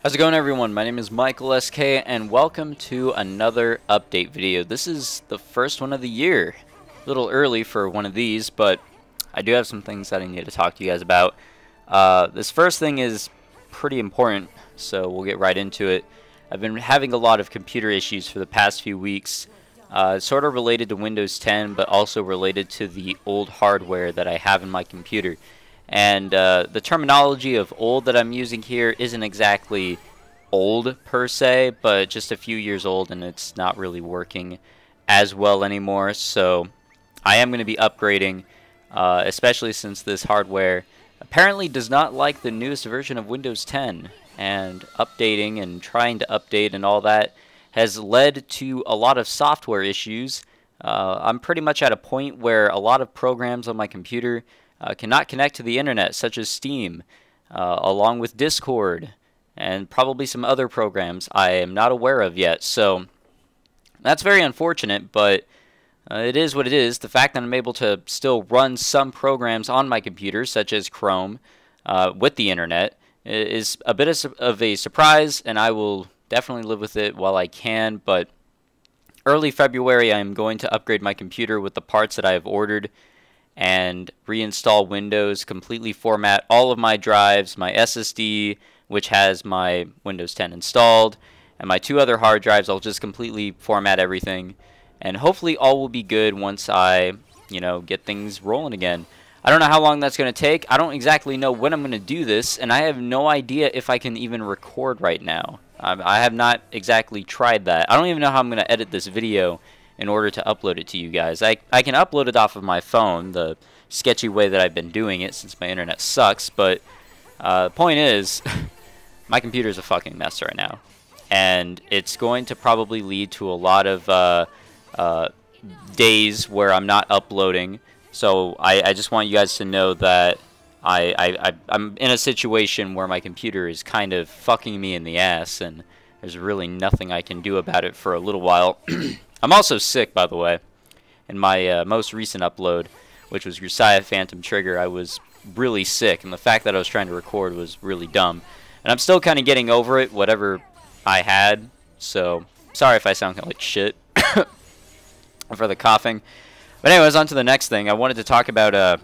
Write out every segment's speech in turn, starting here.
How's it going, everyone? My name is Michael SK and welcome to another update video. This is the first one of the year. A little early for one of these, but I do have some things that I need to talk to you guys about. This first thing is pretty important, so we'll get right into it. I've been having a lot of computer issues for the past few weeks, sort of related to Windows 10, but also related to the old hardware that I have in my computer. And the terminology of old that I'm using here isn't exactly old per se, but just a few years old, and it's not really working as well anymore. So I am going to be upgrading, especially since this hardware apparently does not like the newest version of Windows 10. And updating and trying to update and all that has led to a lot of software issues. I'm pretty much at a point where a lot of programs on my computer cannot connect to the internet, such as Steam, along with Discord, and probably some other programs I am not aware of yet. So that's very unfortunate, but it is what it is. The fact that I'm able to still run some programs on my computer, such as Chrome, with the internet, is a bit of a surprise, and I will definitely live with it while I can. But early February, I am going to upgrade my computer with the parts that I have ordered and reinstall Windows, completely format all of my drives, my SSD, which has my Windows 10 installed, and my two other hard drives. I'll just completely format everything, and hopefully all will be good once I, get things rolling again. I don't know how long that's going to take. I don't exactly know when I'm going to do this, and I have no idea if I can even record right now. I have not exactly tried that. I don't even know how I'm going to edit this video in order to upload it to you guys. I can upload it off of my phone, the sketchy way that I've been doing it since my internet sucks, but the point is, my computer's a fucking mess right now. And it's going to probably lead to a lot of days where I'm not uploading. So I just want you guys to know that I'm in a situation where my computer is kind of fucking me in the ass, and there's really nothing I can do about it for a little while. I'm also sick, by the way. In my most recent upload, which was Grisaya Phantom Trigger, I was really sick, and the fact that I was trying to record was really dumb. And I'm still kind of getting over it, whatever I had, so sorry if I sound kind of like shit for the coughing. But anyways, on to the next thing. I wanted to talk about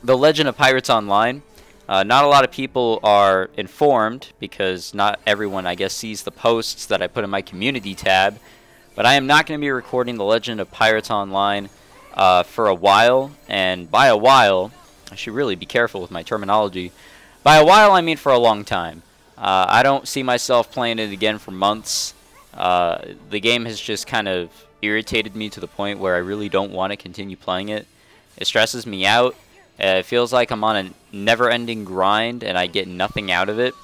The Legend of Pirates Online. Not a lot of people are informed, because not everyone, I guess, sees the posts that I put in my community tab. But I am not going to be recording The Legend of Pirates Online for a while. And by a while, I should really be careful with my terminology. By a while, I mean for a long time. I don't see myself playing it again for months. The game has just kind of irritated me to the point where I really don't want to continue playing it. It stresses me out. It feels like I'm on a never-ending grind and I get nothing out of it.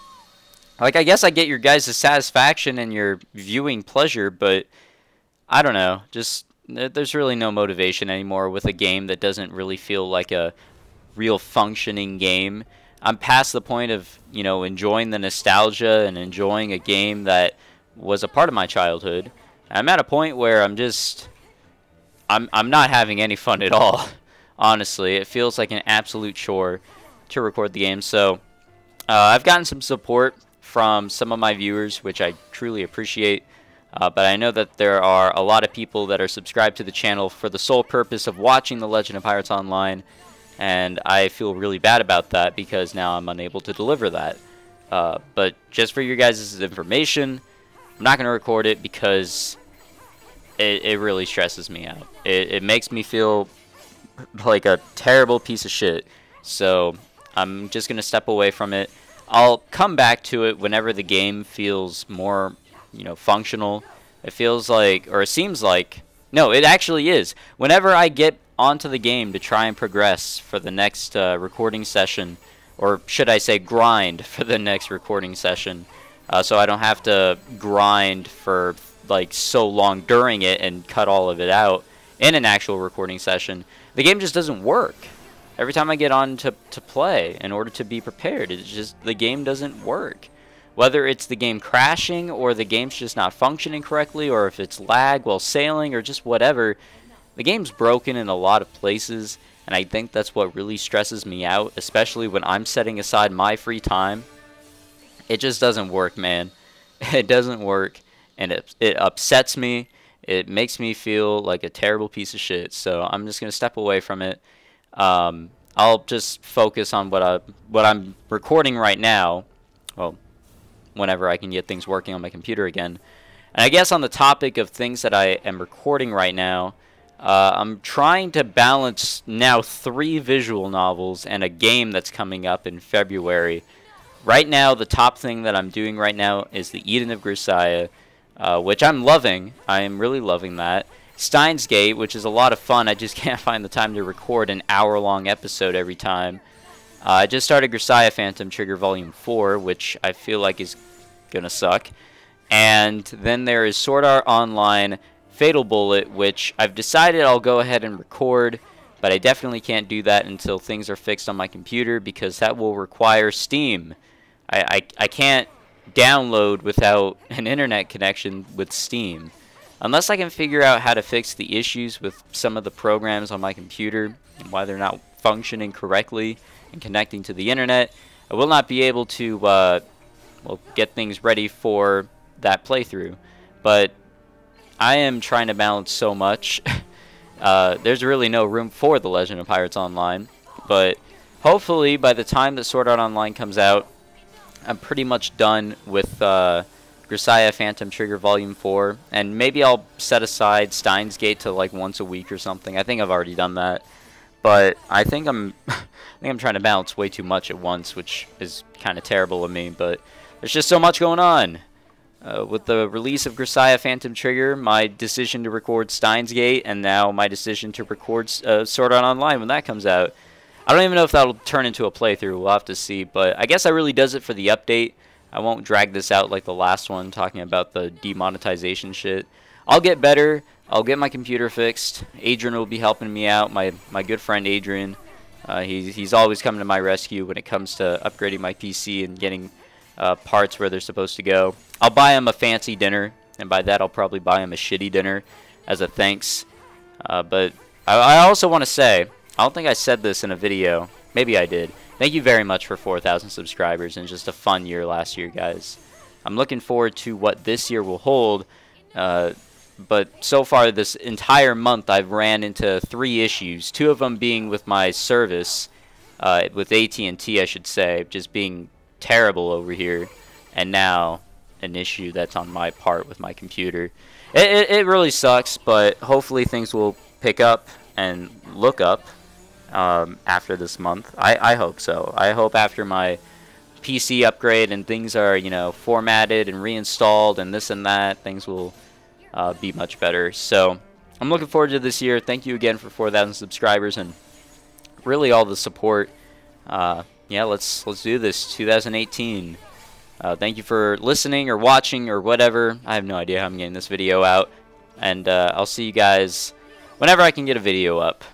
Like, I guess I get your guys' satisfaction and your viewing pleasure, but I don't know. Just, there's really no motivation anymore with a game that doesn't really feel like a real functioning game. I'm past the point of, enjoying the nostalgia and enjoying a game that was a part of my childhood. I'm at a point where I'm not having any fun at all. Honestly, it feels like an absolute chore to record the game. So I've gotten some support from some of my viewers, which I truly appreciate. But I know that there are a lot of people that are subscribed to the channel for the sole purpose of watching The Legend of Pirates Online. And I feel really bad about that because now I'm unable to deliver that. But just for your guys' information, I'm not going to record it because it really stresses me out. It makes me feel like a terrible piece of shit. So I'm just going to step away from it. I'll come back to it whenever the game feels more, functional. It feels like, or it seems like, no, it actually is. Whenever I get onto the game to try and progress for the next recording session, or should I say grind for the next recording session, so I don't have to grind for like so long during it and cut all of it out in an actual recording session, the game just doesn't work. Every time I get on to play in order to be prepared, it's just, the game doesn't work. Whether it's the game crashing, or the game's just not functioning correctly, or if it's lag while sailing, or just whatever, the game's broken in a lot of places, and I think that's what really stresses me out, especially when I'm setting aside my free time It just doesn't work, man. It doesn't work, and it upsets me. It makes me feel like a terrible piece of shit. So I'm just gonna step away from it. I'll just focus on what I'm recording right now. Well, whenever I can get things working on my computer again. And I guess on the topic of things that I am recording right now, I'm trying to balance now 3 visual novels and a game that's coming up in February. Right now, the top thing that I'm doing right now is the Eden of Grisaia, which I'm loving. I am really loving that. Steins Gate, which is a lot of fun. I just can't find the time to record an hour-long episode every time. I just started Grisaia Phantom Trigger Volume 4, which I feel like is gonna suck. And then there is Sword Art Online Fatal Bullet, which I've decided I'll go ahead and record, but I definitely can't do that until things are fixed on my computer, because that will require Steam. I can't download without an internet connection with Steam. Unless I can figure out how to fix the issues with some of the programs on my computer and why they're not functioning correctly and connecting to the internet, I will not be able to well, get things ready for that playthrough. But I am trying to balance so much. There's really no room for The Legend of Pirates Online, but hopefully by the time that Sword Art Online comes out, I'm pretty much done with Grisaia Phantom Trigger Volume 4, and maybe I'll set aside Steins Gate to like once a week or something. I think I've already done that, but I think I'm trying to balance way too much at once, which is kind of terrible of me. But there's just so much going on. With the release of Grisaia Phantom Trigger, my decision to record Steins Gate, and now my decision to record Sword Art Online when that comes out. I don't even know if that'll turn into a playthrough. We'll have to see. But I guess that really does it for the update. I won't drag this out like the last one, talking about the demonetization shit. I'll get better. I'll get my computer fixed. Adrian will be helping me out. My good friend Adrian. He's always coming to my rescue when it comes to upgrading my PC and getting parts where they're supposed to go. I'll buy him a fancy dinner, and by that I'll probably buy him a shitty dinner as a thanks. But I also want to say, I don't think I said this in a video. Maybe I did. Thank you very much for 4,000 subscribers and just a fun year last year, guys. I'm looking forward to what this year will hold. But so far this entire month I've ran into 3 issues. 2 of them being with my service, with AT&T I should say, just being terrible over here. And now an issue that's on my part with my computer. It really sucks, but hopefully things will pick up and look up after this month. I hope so. I hope after my PC upgrade and things are, you know, formatted and reinstalled and this and that, things will be much better. So I'm looking forward to this year. Thank you again for 4,000 subscribers and really all the support. Yeah, let's do this. 2018. Thank you for listening or watching or whatever. I have no idea how I'm getting this video out. And I'll see you guys whenever I can get a video up.